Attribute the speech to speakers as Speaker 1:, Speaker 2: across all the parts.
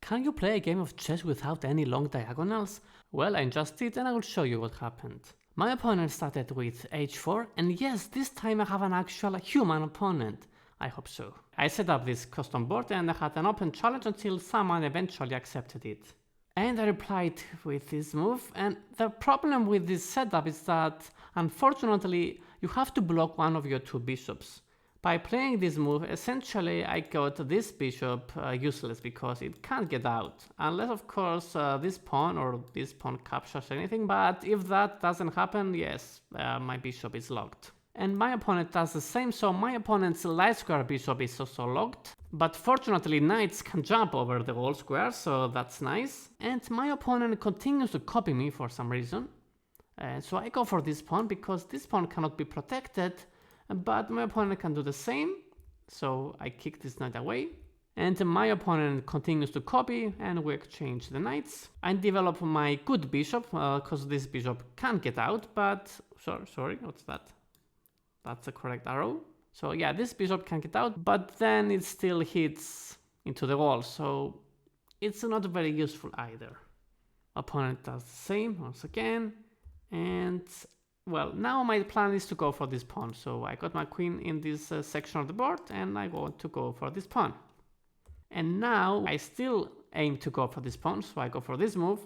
Speaker 1: Can you play a game of chess without any long diagonals? Well, I just did and I will show you what happened. My opponent started with h4, and yes, this time I have an actual human opponent. I hope so. I set up this custom board and I had an open challenge until someone eventually accepted it. And I replied with this move, and the problem with this setup is that, unfortunately, you have to block one of your two bishops. By playing this move, essentially I got this bishop useless because it can't get out, unless of course this pawn or this pawn captures anything, but if that doesn't happen, yes, my bishop is locked. And my opponent does the same, so my opponent's light square bishop is also locked. But fortunately knights can jump over the whole square, so that's nice. And my opponent continues to copy me for some reason. So I go for this pawn because this pawn cannot be protected, but my opponent can do the same. So I kick this knight away. And my opponent continues to copy and we exchange the knights. I develop my good bishop because this bishop can't get out, but sorry, what's that? That's the correct arrow. So yeah, this bishop can get out, but then it still hits into the wall, so it's not very useful either. Opponent does the same once again, and well, now my plan is to go for this pawn. So I got my queen in this section of the board, and I want to go for this pawn. And now I still aim to go for this pawn, so I go for this move,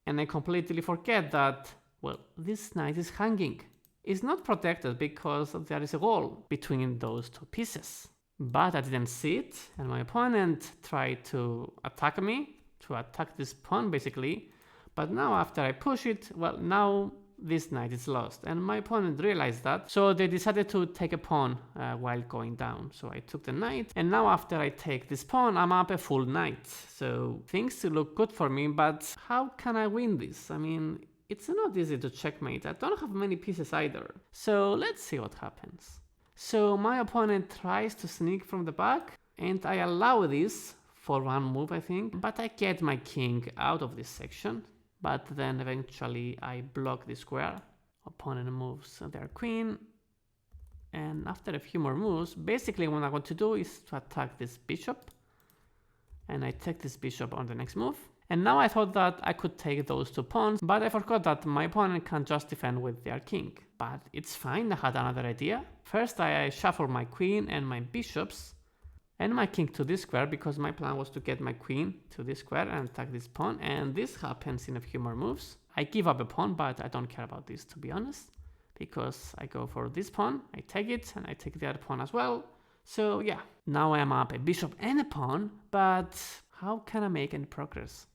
Speaker 1: and I completely forget that, well, this knight is hanging. It's not protected because there is a wall between those two pieces. But I didn't see it, and my opponent tried to attack me, to attack this pawn basically. But now after I push it, well, now this knight is lost, and my opponent realized that, so they decided to take a pawn while going down. So I took the knight, and now after I take this pawn, I'm up a full knight. So things look good for me, but how can I win this? I mean, it's not easy to checkmate. I don't have many pieces either. So let's see what happens. So my opponent tries to sneak from the back, and I allow this for one move, I think, but I get my king out of this section. But then eventually I block the square. Opponent moves their queen, and after a few more moves, basically what I want to do is to attack this bishop, and I take this bishop on the next move. And now I thought that I could take those two pawns, but I forgot that my opponent can just defend with their king. But it's fine, I had another idea. First I shuffle my queen and my bishops and my king to this square, because my plan was to get my queen to this square and attack this pawn, and this happens in a few more moves. I give up a pawn, but I don't care about this, to be honest, because I go for this pawn, I take it, and I take the other pawn as well. So yeah, now I'm up a bishop and a pawn, but how can I make any progress?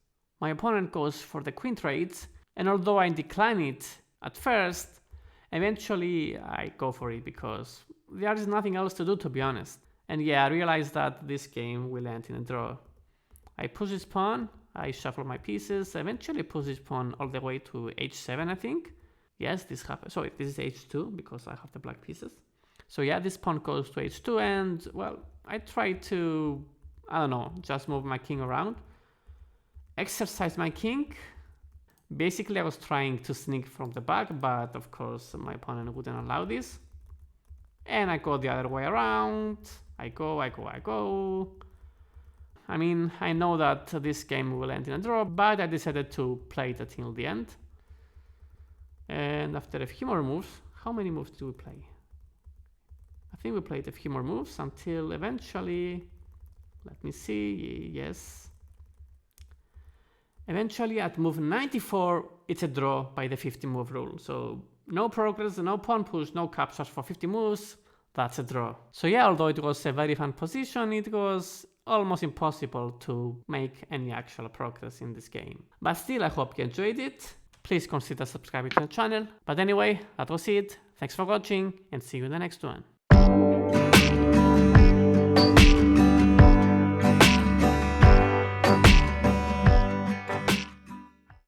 Speaker 1: My opponent goes for the queen trades, and although I decline it at first, eventually I go for it because there is nothing else to do, to be honest. And yeah, I realized that this game will end in a draw. I push this pawn, I shuffle my pieces, eventually push this pawn all the way to h7, I think. Yes, this happens. Sorry, this is h2 because I have the black pieces. So yeah, this pawn goes to h2, and well, I try to, I don't know, just move my king around. Exercise my king. Basically, I was trying to sneak from the back, but of course my opponent wouldn't allow this. And I go the other way around. I go. I mean, I know that this game will end in a draw, but I decided to play it until the end. And after a few more moves, how many moves do we play? I think we played a few more moves until eventually, let me see, yes. Eventually at move 94, it's a draw by the 50 move rule. So no progress, no pawn push, no captures for 50 moves. That's a draw. So yeah, although it was a very fun position, it was almost impossible to make any actual progress in this game. But still, I hope you enjoyed it. Please consider subscribing to the channel. But anyway, that was it. Thanks for watching, and see you in the next one.